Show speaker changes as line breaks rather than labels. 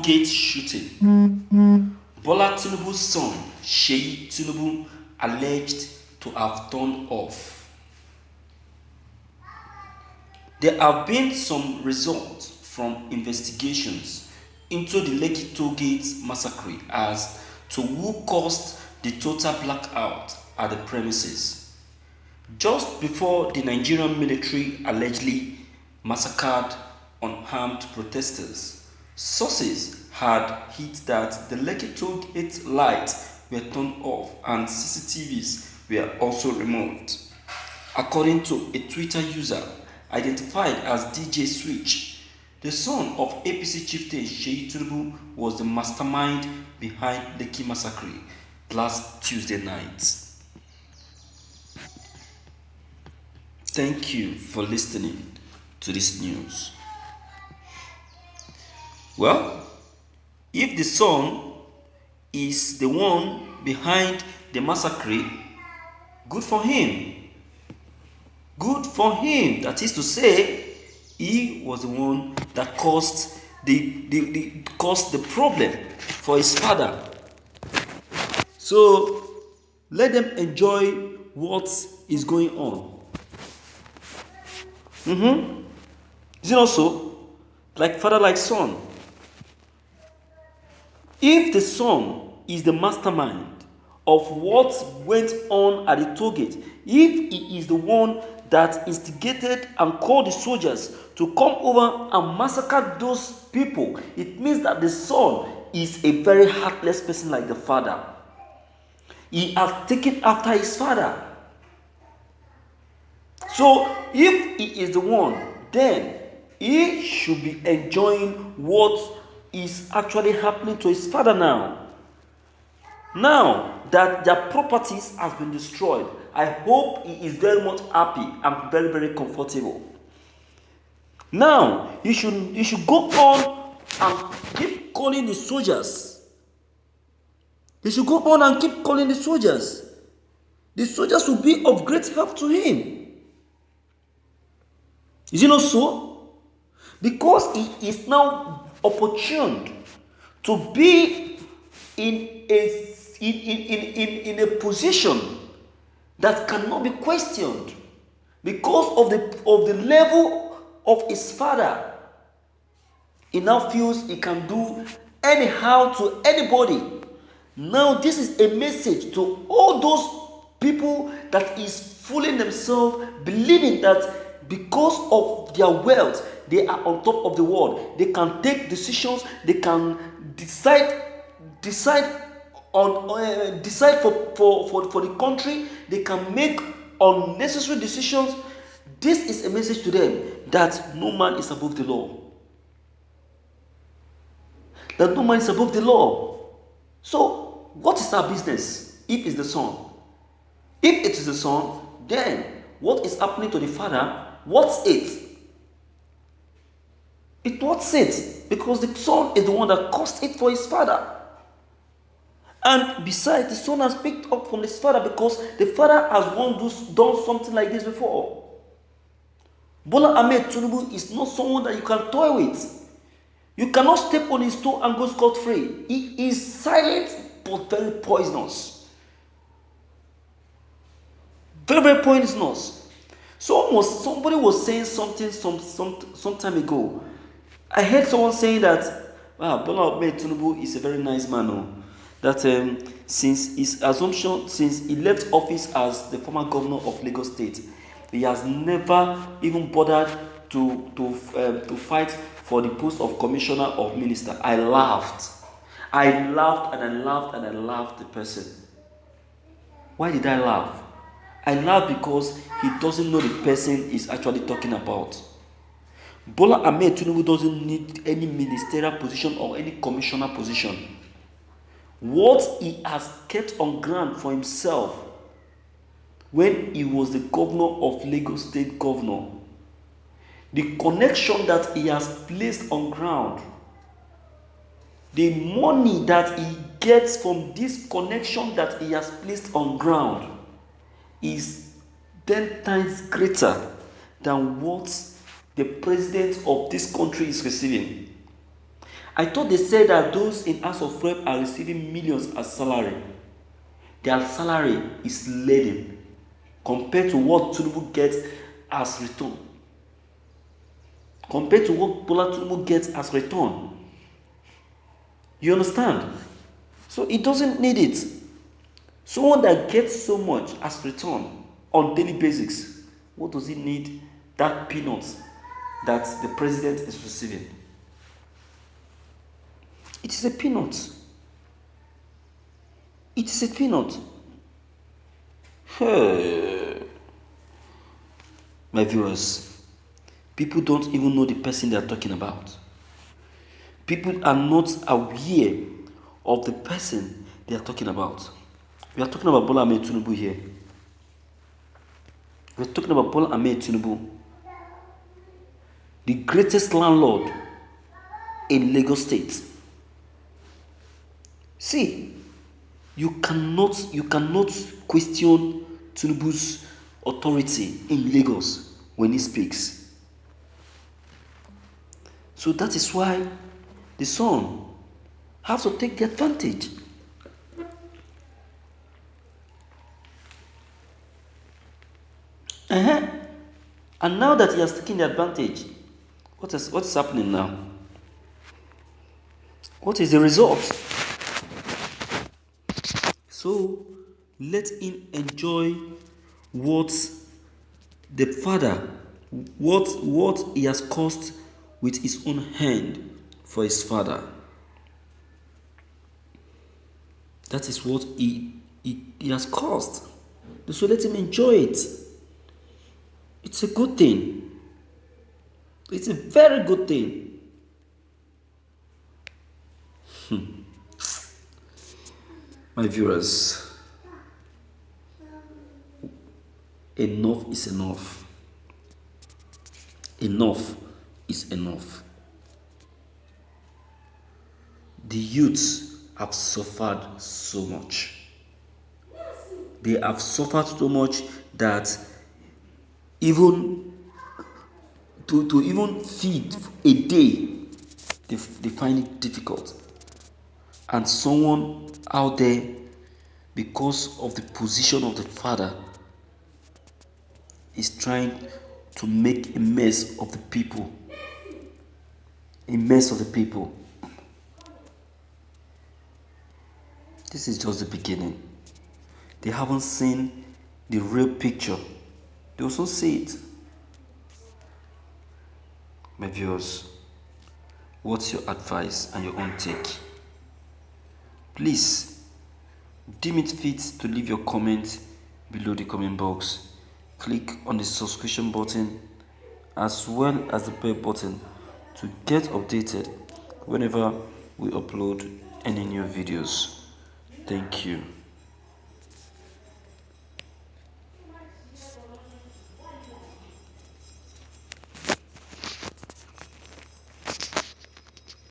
Tollgate shooting. Bola Tinubu's son, Sheyi Tinubu, alleged to have turned off. There have been some results from investigations into the Lekki Tollgate massacre as to who caused the total blackout at the premises. Just before the Nigerian military allegedly massacred unarmed protesters, sources had hit that the Lekki Tollgate lights were turned off and CCTVs were also removed. According to a Twitter user identified as DJ Switch, the son of APC chieftain Sheyi Tinubu was the mastermind behind the Lekki massacre last Tuesday night. Thank you for listening to this news. Well, if the son is the one behind the massacre, good for him. Good for him. That is to say, he was the one that caused the problem for his father. So let them enjoy what is going on. Is it not so? Like father, like son. If the son is the mastermind of what went on at the tollgate, if he is the one that instigated and called the soldiers to come over and massacre those people, it means that the son is a very heartless person like the father. He has taken after his father. So if he is the one, then he should be enjoying what is actually happening to his father now. Now that their properties have been destroyed, I hope he is very much happy and very, very comfortable. Now you should go on and keep calling the soldiers. You should go on and keep calling the soldiers. The soldiers will be of great help to him. Is it not so? Because he is now opportuned to be in a position that cannot be questioned because of the level of his father. He now feels he can do anyhow to anybody. Now this is a message to all those people that is fooling themselves, believing that because of their wealth they are on top of the world. They can take decisions. They can decide for the country. They can make unnecessary decisions. This is a message to them that no man is above the law. That no man is above the law. So what is our business if it's the son? If it is the son, then what is happening to the father? What's it? What's it? Because the son is the one that caused it for his father. And besides, the son has picked up from his father because the father has done something like this before. Bola Ahmed Tinubu is not someone that you can toy with. You cannot step on his toe and go scot-free. He is silent but very poisonous. Very, very poisonous. Somebody was saying something some time ago. I heard someone saying that Bola Ahmed Tinubu is a very nice man. That since his assumption, since he left office as the former governor of Lagos State, he has never even bothered to fight for the post of commissioner of minister. I laughed the person. Why did I laugh? I laugh because he doesn't know the person he's actually talking about. Bola Ahmed Tinubu doesn't need any ministerial position or any commissioner position. What he has kept on ground for himself when he was the governor of Lagos State governor, the connection that he has placed on ground, the money that he gets from this connection that he has placed on ground is 10 times greater than what the president of this country is receiving. I thought they said that those in House of Rep are receiving millions as salary. Their salary is leading compared to what Tinubu gets as return. Compared to what Bola Tinubu gets as return. You understand? So he doesn't need it. Someone that gets so much as return on daily basis, what does he need that peanuts that the president is receiving? It is a peanut. It is a peanut. My viewers, people don't even know the person they are talking about. People are not aware of the person they are talking about. We are talking about Bola Ahmed Tinubu here. We are talking about Bola Ahmed Tinubu, the greatest landlord in Lagos State. See, you cannot question Tinubu's authority in Lagos when he speaks. So that is why the son has to take the advantage. And now that he has taken the advantage, what is happening now? What is the result? So let him enjoy what the father, what he has caused with his own hand for his father. That is what he has caused. So let him enjoy it. It's a good thing. It's a very good thing. My viewers, enough is enough. Enough is enough. The youths have suffered so much. They have suffered so much that even to even feed a day, they find it difficult. And someone out there, because of the position of the father, is trying to make a mess of the people. A mess of the people. This is just the beginning. They haven't seen the real picture. They will soon see it. My viewers, what's your advice and your own take? Please deem it fit to leave your comment below the comment box. Click on the subscription button as well as the bell button to get updated whenever we upload any new videos. Thank you.